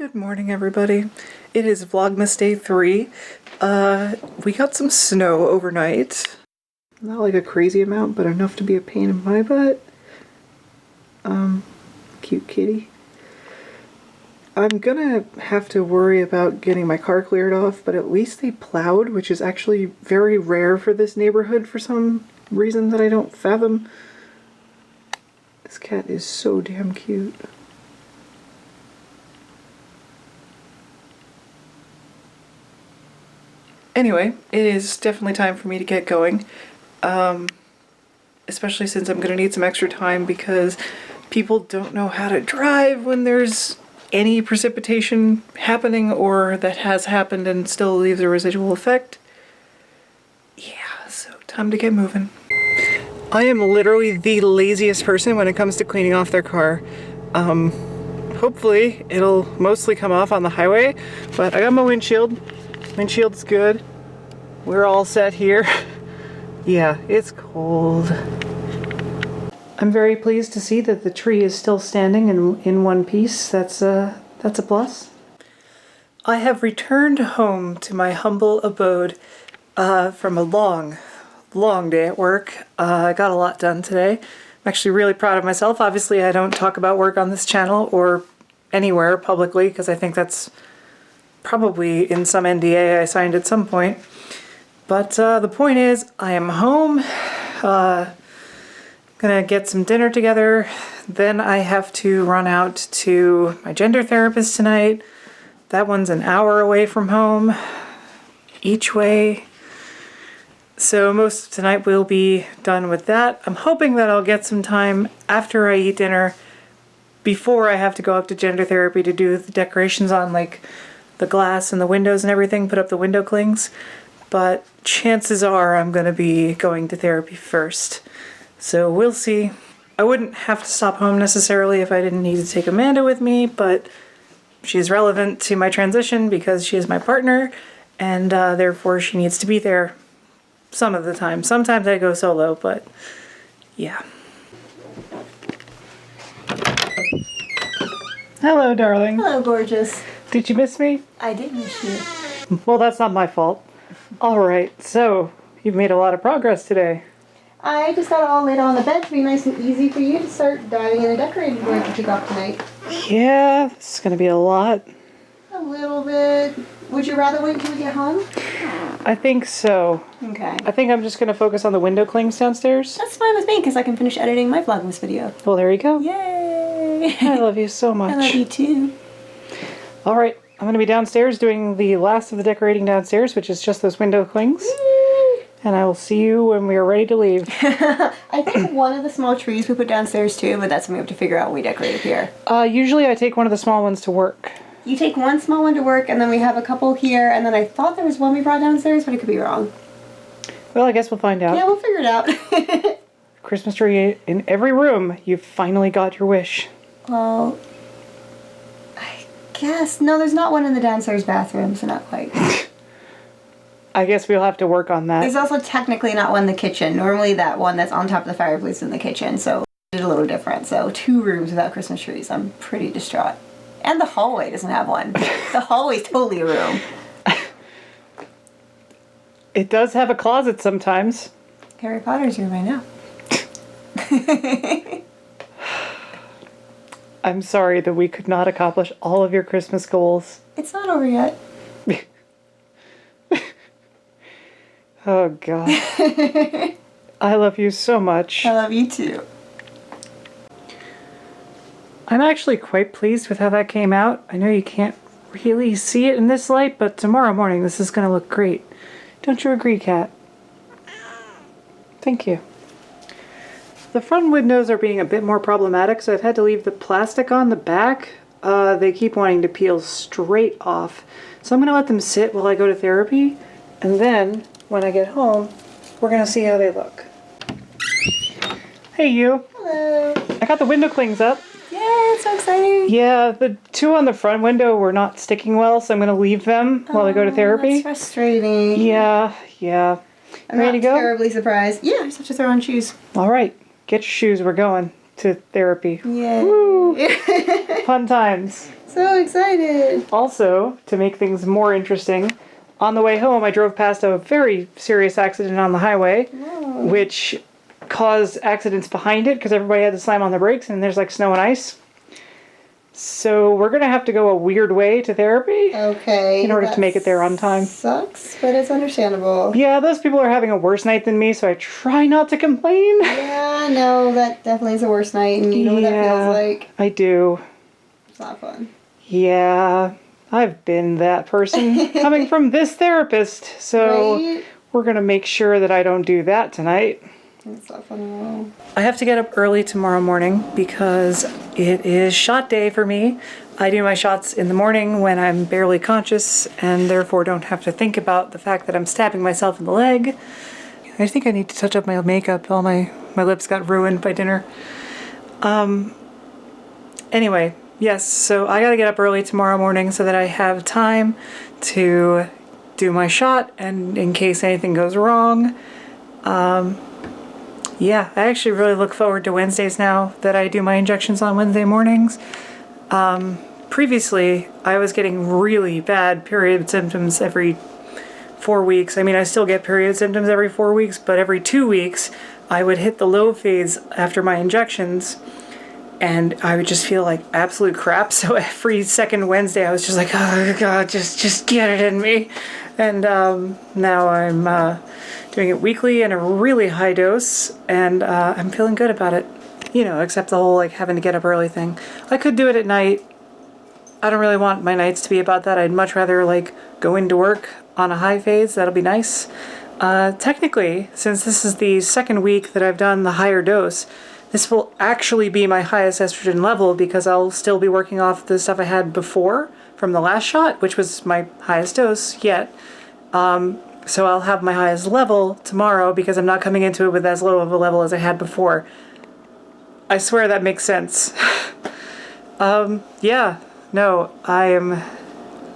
Good morning, everybody. It is Vlogmas Day 3. We got some snow overnight. Not like a crazy amount, but enough to be a pain in my butt. Cute kitty. I'm gonna have to worry about getting my car cleared off, but at least they plowed, which is actually very rare for this neighborhood for some reason that I don't fathom. This cat is so damn cute. Anyway, it is definitely time for me to get going, especially since I'm going to need some extra time because people don't know how to drive when there's any precipitation happening or that has happened and still leaves a residual effect. Yeah, so time to get moving. I am literally the laziest person when it comes to cleaning off their car. Hopefully it'll mostly come off on the highway, but I got my windshield. Windshield's good. We're all set here. Yeah, it's cold. I'm very pleased to see that the tree is still standing in one piece. That's a plus. I have returned home to my humble abode from a long day at work. I got a lot done today. I'm actually really proud of myself. Obviously, I don't talk about work on this channel or anywhere publicly because I think that's probably in some NDA I signed at some point. But the point is, I am home, gonna get some dinner together, then I have to run out to my gender therapist tonight. That one's an hour away from home, each way. So most of tonight we'll be done with that. I'm hoping that I'll get some time after I eat dinner, before I have to go up to gender therapy to do the decorations on like the glass and the windows and everything, put up the window clings, but chances are I'm going to be going to therapy first. So we'll see. I wouldn't have to stop home necessarily if I didn't need to take Amanda with me, but she's relevant to my transition because she is my partner, and therefore she needs to be there some of the time. Sometimes I go solo, but yeah. Hello, darling. Hello, gorgeous. Did you miss me? I did miss you. Well, that's not my fault. All right, so you've made a lot of progress today. I just got it all laid on the bed to be nice and easy for you to start diving into decorating work that you got tonight. Yeah, this is going to be a lot. A little bit. Would you rather wait until we get home? I think so. Okay. I think I'm just going to focus on the window clings downstairs. That's fine with me because I can finish editing my Vlogmas video. Well, there you go. Yay! I love you so much. I love you too. All right, I'm going to be downstairs doing the last of the decorating downstairs, which is just those window clings. And I will see you when we are ready to leave. I think one of the small trees we put downstairs too, but that's something we have to figure out when we decorate up here. Usually I take one of the small ones to work. You take one small one to work, and then we have a couple here, and then I thought there was one we brought downstairs, but I could be wrong. Well, I guess we'll find out. Yeah, we'll figure it out. Christmas tree in every room. You finally got your wish. Well, I guess. No, there's not one in the downstairs bathroom, so not quite. I guess we'll have to work on that. There's also technically not one in the kitchen. Normally that one that's on top of the fireplace is in the kitchen, so it's a little different. So 2 rooms without Christmas trees. I'm pretty distraught. And the hallway doesn't have one. The hallway's totally a room. It does have a closet sometimes. Harry Potter's room, I know. I'm sorry that we could not accomplish all of your Christmas goals. It's not over yet. Oh, God. I love you so much. I love you too. I'm actually quite pleased with how that came out. I know you can't really see it in this light, but tomorrow morning this is going to look great. Don't you agree, Kat? Thank you. The front windows are being a bit more problematic, so I've had to leave the plastic on the back. They keep wanting to peel straight off. So I'm going to let them sit while I go to therapy, and then when I get home, we're going to see how they look. Hey, you. Hello. I got the window clings up. Yay, so exciting. Yeah, the 2 on the front window were not sticking well, so I'm going to leave them while I go to therapy. That's frustrating. Yeah. I'm Ready to not go? terribly surprised. Yeah, I just have to throw on shoes. All right, get your shoes. We're going to therapy. Yay. Woo! Fun times. So excited. Also, to make things more interesting, on the way home I drove past a very serious accident on the highway, which caused accidents behind it because everybody had to slam on the brakes and there's like snow and ice. So we're going to have to go a weird way to therapy. Okay. In order to make it there on time. Sucks, but it's understandable. Yeah, those people are having a worse night than me, so I try not to complain. Yeah, no, that definitely is a worse night, and you know what that feels like. I do. It's not fun. Yeah, I've been that person coming from this therapist, so Right? we're going to make sure that I don't do that tonight. It's not fun at all. I have to get up early tomorrow morning because it is shot day for me. I do my shots in the morning when I'm barely conscious and therefore don't have to think about the fact that I'm stabbing myself in the leg. I think I need to touch up my makeup. All my lips got ruined by dinner. Anyway, yes, so I gotta get up early tomorrow morning so that I have time to do my shot and in case anything goes wrong. Yeah, I actually really look forward to Wednesdays now that I do my injections on Wednesday mornings. Previously, I was getting really bad period symptoms every 4 weeks. I mean, I still get period symptoms every 4 weeks, but every 2 weeks, I would hit the low phase after my injections, and I would just feel like absolute crap. So every second Wednesday, I was just like, oh God, just get it in me. And now I'm doing it weekly in a really high dose, and I'm feeling good about it. You know, except the whole like having to get up early thing. I could do it at night. I don't really want my nights to be about that. I'd much rather like go into work on a high phase. That'll be nice. Technically, since this is the second week that I've done the higher dose, this will actually be my highest estrogen level because I'll still be working off the stuff I had before from the last shot, which was my highest dose yet. So I'll have my highest level tomorrow because I'm not coming into it with as low of a level as I had before. I swear that makes sense. Yeah, no, I am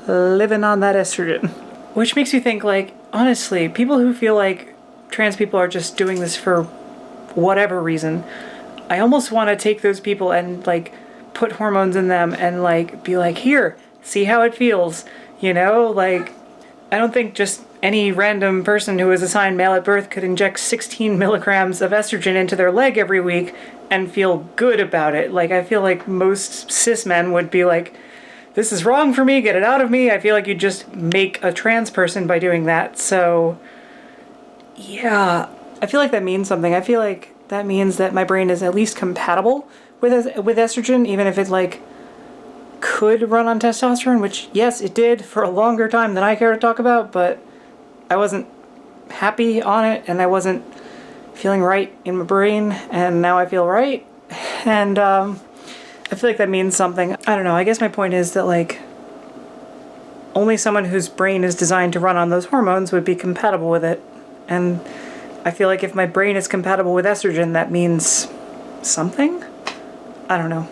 living on that estrogen. Which makes you think, like, honestly, people who feel like trans people are just doing this for whatever reason, I almost want to take those people and, like, put hormones in them and, like, be like, here, see how it feels, you know? Like, I don't think just any random person who is assigned male at birth could inject 16 milligrams of estrogen into their leg every week and feel good about it. Like, I feel like most cis men would be like, this is wrong for me, get it out of me. I feel like you just make a trans person by doing that. So, yeah, I feel like that means something. I feel like that means that my brain is at least compatible with estrogen, even if it, like, could run on testosterone, which, yes, it did for a longer time than I care to talk about, but I wasn't happy on it, and I wasn't feeling right in my brain, and now I feel right, and I feel like that means something. I don't know, I guess my point is that, like, only someone whose brain is designed to run on those hormones would be compatible with it, and I feel like if my brain is compatible with estrogen, that means something? I don't know.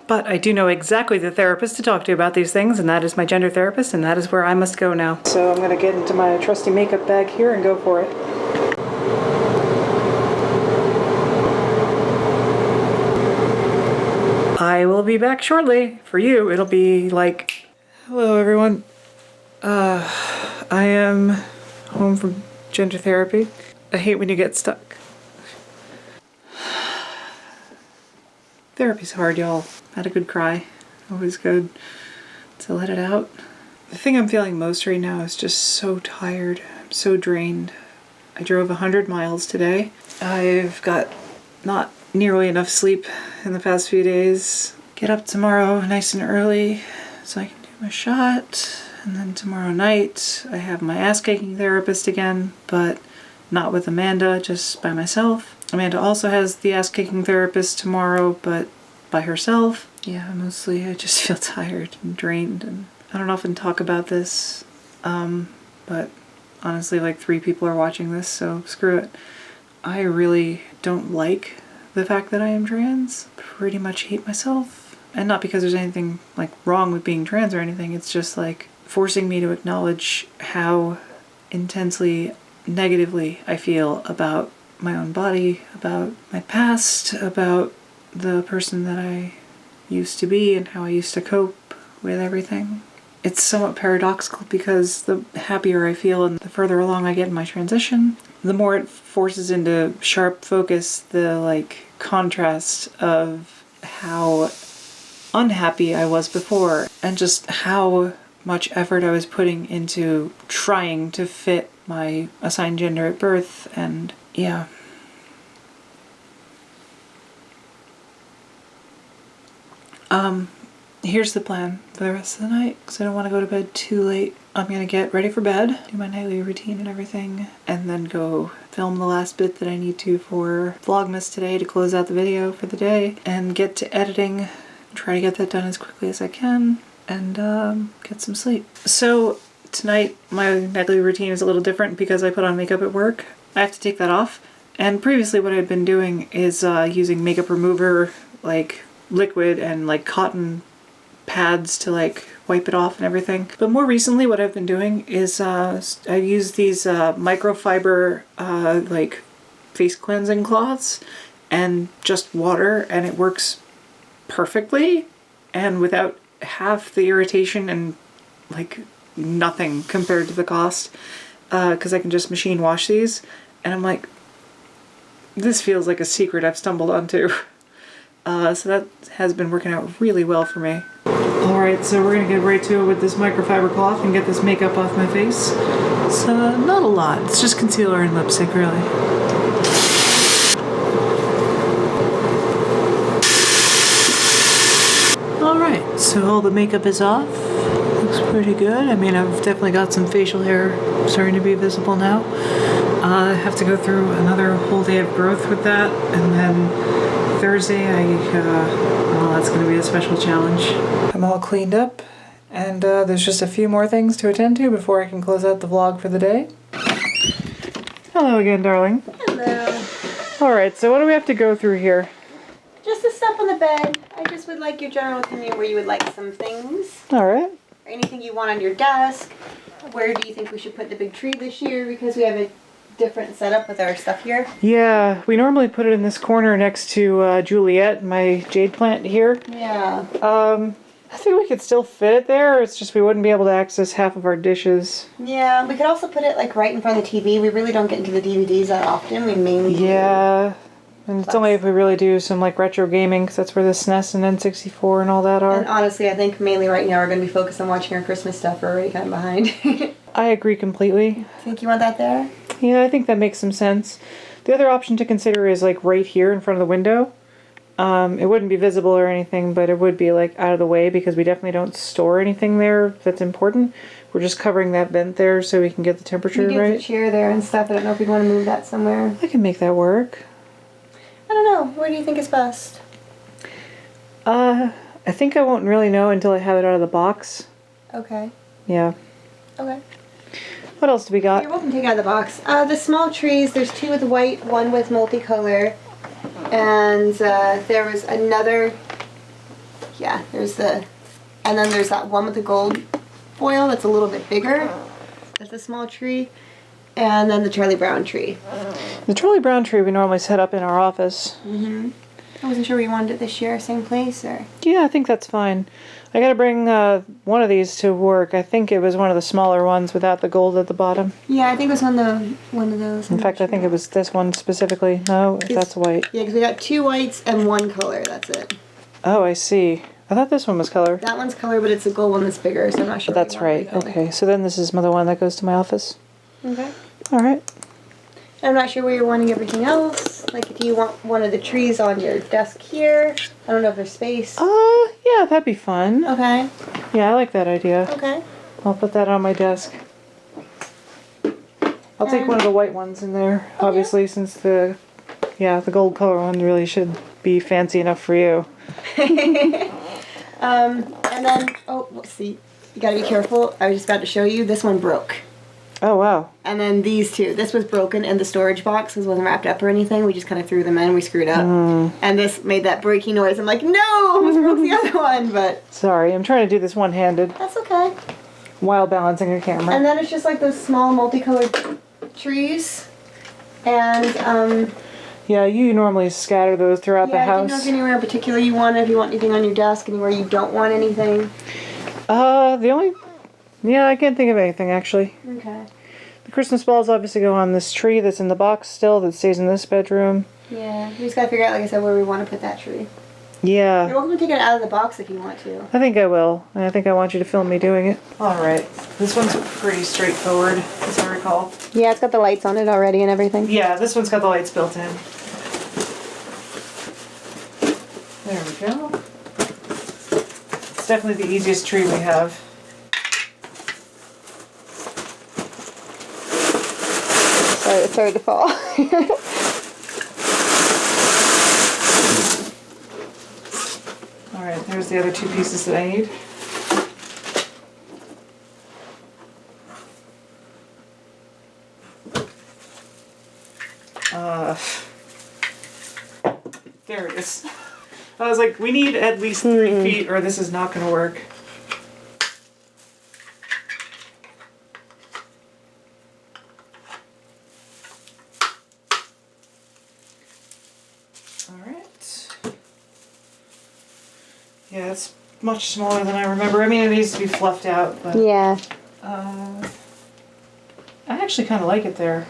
But I do know exactly the therapist to talk to about these things, and that is my gender therapist, and that is where I must go now. So I'm gonna get into my trusty makeup bag here and go for it. I will be back shortly. For you, it'll be like, hello everyone. I am home from gender therapy. I hate when you get stuck. Therapy's hard, y'all. Had a good cry. Always good to let it out. The thing I'm feeling most right now is just so tired. I'm so drained. I drove 100 miles today. I've got not nearly enough sleep in the past few days. Get up tomorrow nice and early so I can do my shot. And then tomorrow night I have my ass-kicking therapist again, but not with Amanda, just by myself. Amanda also has the ass-kicking therapist tomorrow, but by herself. Yeah, mostly I just feel tired and drained, and I don't often talk about this, but honestly, like 3 people are watching this, so screw it. I really don't like the fact that I am trans. Pretty much hate myself. And not because there's anything like wrong with being trans or anything, it's just like forcing me to acknowledge how intensely negatively I feel about my own body, about my past, about the person that I used to be and how I used to cope. with everything. It's somewhat paradoxical because the happier I feel and the further along I get in my transition, the more it forces into sharp focus the like contrast of how unhappy I was before and just how much effort I was putting into trying to fit my assigned gender at birth. And yeah. Here's the plan for the rest of the night, because I don't want to go to bed too late. I'm gonna get ready for bed, do my nightly routine and everything, and then go film the last bit that I need to for Vlogmas today to close out the video for the day, and get to editing, try to get that done as quickly as I can, and get some sleep. So tonight my nightly routine is a little different because I put on makeup at work. I have to take that off, and previously what I'd been doing is using makeup remover, like liquid and like cotton pads to like wipe it off and everything. But more recently what I've been doing is I use these microfiber like face cleansing cloths and just water, and it works perfectly and without half the irritation and like nothing compared to the cost, because I can just machine wash these, and I'm like, this feels like a secret I've stumbled onto. So that has been working out really well for me. Alright, so we're gonna get right to it with this microfiber cloth and get this makeup off my face. It's not a lot, it's just concealer and lipstick really. Alright, so all the makeup is off. Looks pretty good. I mean, I've definitely got some facial hair starting to be visible now. I have to go through another whole day of growth with that, and then Thursday, well, that's going to be a special challenge. I'm all cleaned up, and there's just a few more things to attend to before I can close out the vlog for the day. Hello again, darling. Hello. Alright, so what do we have to go through here? Just the stuff on the bed. I just would like your general opinion where you would like some things. Alright. Or anything you want on your desk. Where do you think we should put the big tree this year? Because we have a different setup with our stuff here. Yeah, we normally put it in this corner next to Juliet, my jade plant here. Yeah. I think we could still fit it there, it's just we wouldn't be able to access half of our dishes. Yeah, we could also put it like right in front of the TV. We really don't get into the DVDs that often. We mainly Yeah, and it's only if we really do some like retro gaming, because that's where the SNES and N64 and all that are. And honestly, I think mainly right now we're going to be focused on watching our Christmas stuff. We're already kind of behind. I agree completely. Think you want that there? Yeah, I think that makes some sense. The other option to consider is like right here in front of the window. It wouldn't be visible or anything, but it would be like out of the way because we definitely don't store anything there that's important. We're just covering that vent there so we can get the temperature We right. get the chair there and stuff. I don't know if we'd want to move that somewhere. I can make that work. I don't know. Where do you think is best? I think I won't really know until I have it out of the box. Okay. Yeah. Okay. What else do we got? You're welcome to take it out of the box. The small trees, there's 2 with white, 1 with multicolor. And there was another, yeah, there's the, and then there's that one with the gold foil that's a little bit bigger. That's a small tree. And then the Charlie Brown tree. The Charlie Brown tree we normally set up in our office. Mm-hmm. I wasn't sure where you wanted it this year, same place, or? Yeah, I think that's fine. I gotta bring one of these to work. I think it was one of the smaller ones without the gold at the bottom. Yeah, I think it was one of those. In fact, I think it was this one specifically. No, that's white. Yeah, because we got 2 whites and 1 color, that's it. Oh, I see. I thought this one was color. That one's color, but it's a gold one that's bigger, so I'm not sure. That's right. Okay, so then this is the one that goes to my office. Okay. Alright. I'm not sure where you're wanting everything else. Like, do you want one of the trees on your desk here? I don't know if there's space. Yeah, that'd be fun. Okay. Yeah, I like that idea. Okay. I'll put that on my desk. I'll take one of the white ones in there, obviously, since the gold color one really should be fancy enough for you. And then, let's see. You gotta be careful. I was just about to show you. This one broke. Oh, wow. And then these 2. This was broken in the storage box. This wasn't wrapped up or anything. We just kind of threw them in. We screwed up. And this made that breaking noise. I'm like, no! I almost broke the other one, but... Sorry, I'm trying to do this one-handed That's okay. while balancing a camera. And then it's just like those small multicolored trees. And, yeah, you normally scatter those throughout the I house. didn't know if anywhere in particular you want, if you want anything on your desk, anywhere you don't want anything. I can't think of anything actually. Okay. The Christmas balls obviously go on this tree that's in the box still that stays in this bedroom. Yeah, we just gotta figure out, like I said, where we want to put that tree. Yeah. You're welcome to take it out of the box if you want to. I think I will. And I think I want you to film me doing it. Alright. This one's pretty straightforward, as I recall. Yeah, it's got the lights on it already and everything. Yeah, this one's got the lights built in. There we go. It's definitely the easiest tree we have. Sorry, it started to fall. Alright, there's the other two pieces that I need. There it is. I was like, we need at least 3 feet or this is not going to work. Alright. Yeah, it's much smaller than I remember. I mean, it needs to be fluffed out, but... Yeah. I actually kind of like it there.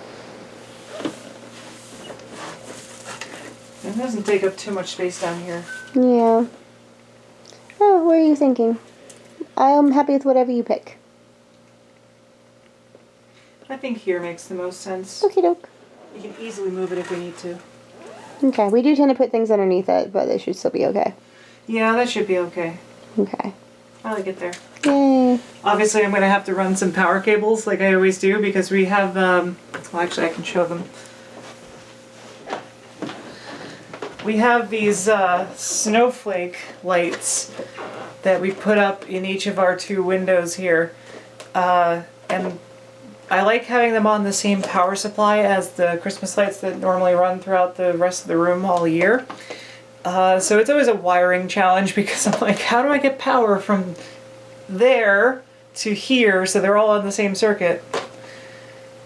It doesn't take up too much space down here. Yeah. Oh, what are you thinking? I'm happy with whatever you pick. I think here makes the most sense. Okie doke. You can easily move it if we need to. Okay, we do tend to put things underneath it, but they should still be okay. Yeah, that should be okay. Okay. I like it there. Yay. Obviously, I'm going to have to run some power cables like I always do because we have, well, actually I can show them. We have these snowflake lights that we put up in each of our 2 windows here. And I like having them on the same power supply as the Christmas lights that normally run throughout the rest of the room all year. So it's always a wiring challenge because I'm like, how do I get power from there to here so they're all on the same circuit?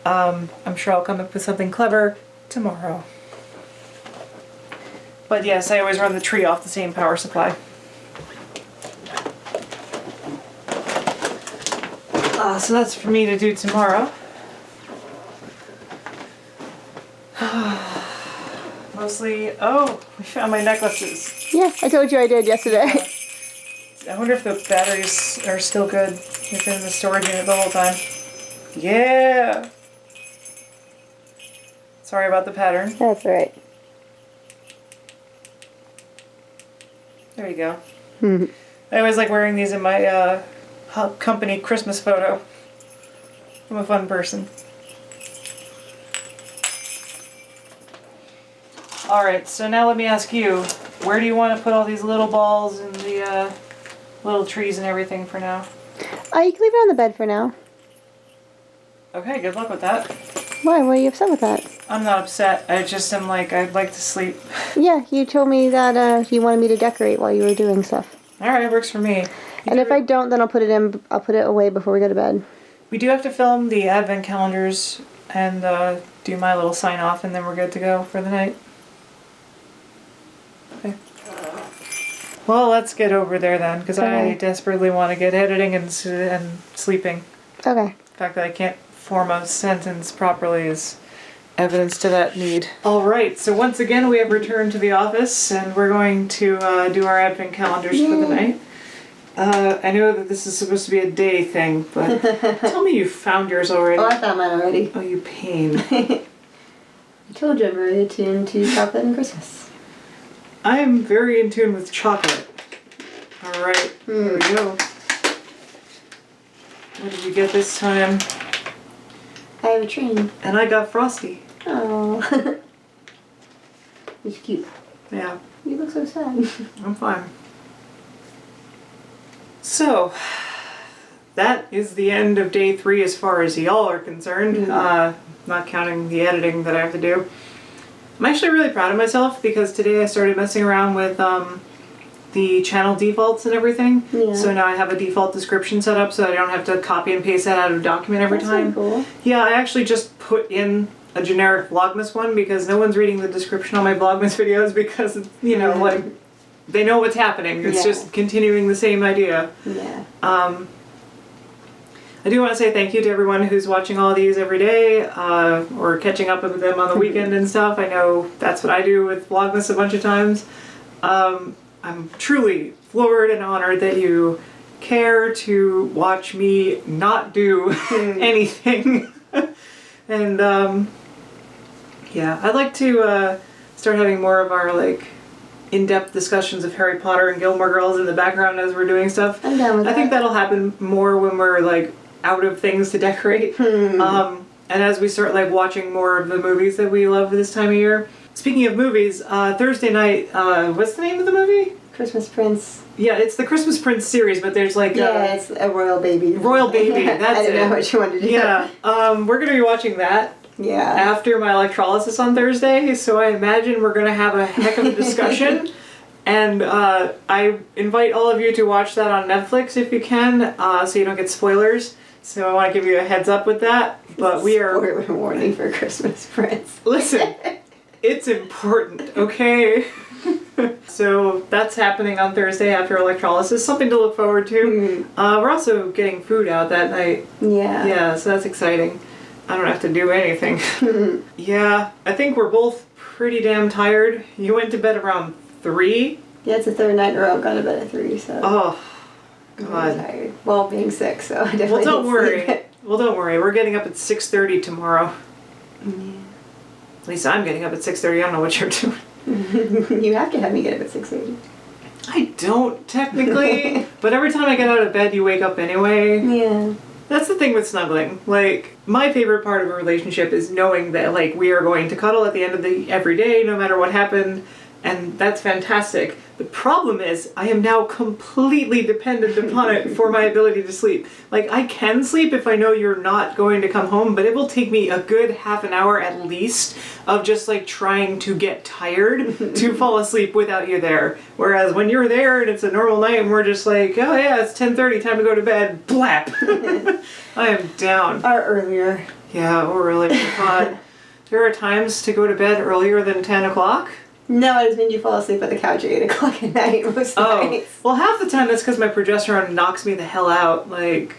I'm sure I'll come up with something clever tomorrow. But yes, I always run the tree off the same power supply. So that's for me to do tomorrow. Mostly, oh, we found my necklaces. Yeah, I told you I did yesterday. I wonder if the batteries are still good. They've been in the storage unit the whole time. Yeah! Sorry about the pattern. That's right. There you go. I always like wearing these in my company Christmas photo. I'm a fun person. Alright, so now let me ask you, where do you want to put all these little balls and the little trees and everything for now? You can leave it on the bed for now. Okay, good luck with that. Why? Why are you upset with that? I'm not upset. I just am like, I'd like to sleep. Yeah, you told me that you wanted me to decorate while you were doing stuff. Alright, works for me. And if I don't, then I'll put it away before we go to bed. We do have to film the advent calendars and do my little sign off and then we're good to go for the night. Okay. Well, let's get over there then, because I desperately want to get editing and sleeping. Okay. The fact that I can't form a sentence properly is evidence to that need. Alright, so once again we have returned to the office and we're going to do our advent calendars for the night. I know that this is supposed to be a day thing, but tell me you found yours already. Oh, I found mine already. Oh, you pain. I told you I'm very attuned to chocolate and Christmas. I am very in tune with chocolate. Alright, here we go. What did you get this time? I have a tree. And I got Frosty. Oh. It's cute. Yeah. You look so sad. I'm fine. So, that is the end of day 3 as far as y'all are concerned. Not counting the editing that I have to do. I'm actually really proud of myself because today I started messing around with the channel defaults and everything. Yeah. So now I have a default description set up so I don't have to copy and paste that out of a document every That's time. Cool. Yeah, I actually just put in a generic Vlogmas one because no one's reading the description on my Vlogmas videos because, you know, like, they know what's happening. It's just continuing the same idea. Yeah. I do want to say thank you to everyone who's watching all these every day, or catching up with them on the weekend and stuff. I know that's what I do with Vlogmas a bunch of times. I'm truly floored and honored that you care to watch me not do anything. And yeah, I'd like to start having more of our like in-depth discussions of Harry Potter and Gilmore Girls in the background as we're doing stuff. I'm down with that. I think that'll happen more when we're like out of things to decorate. And as we start like watching more of the movies that we love this time of year. Speaking of movies, Thursday night, what's the name of the movie? Christmas Prince. Yeah, it's the Christmas Prince series, but there's like it's a Royal Baby. Royal Baby, that's I didn't know what you wanted to do. Yeah, we're gonna be watching that. Yeah. After my electrolysis on Thursday, so I imagine we're gonna have a heck of a discussion. And I invite all of you to watch that on Netflix if you can, so you don't get spoilers. So I want to give you a heads up with that. But we are... Spoiler warning for Christmas Prince. Listen, it's important, okay? So that's happening on Thursday after electrolysis. Something to look forward to. We're also getting food out that night. Yeah. Yeah, so that's exciting. I don't have to do anything. Yeah, I think we're both pretty damn tired. You went to bed around 3? Yeah, it's the third night in a row I've gone to bed at 3, so... Oh, I'm God. tired. Well, being sick, so I definitely Well, don't need worry. sleep. Well, don't worry. We're getting up at 6:30 tomorrow. Yeah. At least I'm getting up at 6:30. I don't know what you're doing. You have to have me get up at 6:30. I don't, technically. But every time I get out of bed, you wake up anyway. Yeah. That's the thing with snuggling. Like, my favorite part of a relationship is knowing that, like, we are going to cuddle at the end of the every day, no matter what happened. And that's fantastic. The problem is, I am now completely dependent upon it for my ability to sleep. Like, I can sleep if I know you're not going to come home, but it will take me a good half an hour at least of just, like, trying to get tired to fall asleep without you there. Whereas when you're there and it's a normal night and we're just like, oh yeah, it's 10:30, time to go to bed, blap! I am down. Or earlier. Yeah, or really, God. There are times to go to bed earlier than 10 o'clock. No, I just mean you fall asleep at the couch at 8 o'clock at night most nights. Well, half the time that's because my progesterone knocks me the hell out. Like,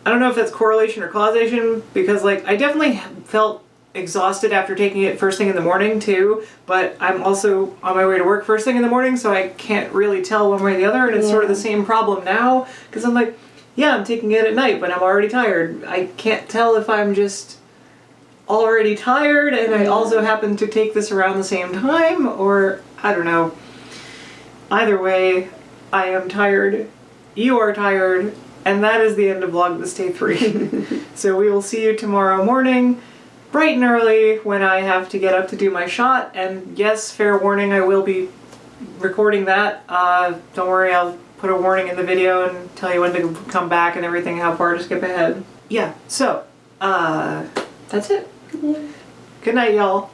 I don't know if that's correlation or causation, because, like, I definitely felt exhausted after taking it first thing in the morning, too, but I'm also on my way to work first thing in the morning, so I can't really tell one way or the other, and it's sort of the same problem now, because I'm like, yeah, I'm taking it at night, but I'm already tired. I can't tell if I'm just already tired and I also happen to take this around the same time, or I don't know. Either way, I am tired, you are tired, and that is the end of Vlogmas Day 3. So we will see you tomorrow morning, bright and early, when I have to get up to do my shot, and yes, fair warning, I will be recording that. Don't worry, I'll put a warning in the video and tell you when to come back and everything, how far to skip ahead. Yeah, so, that's it. Good night, y'all.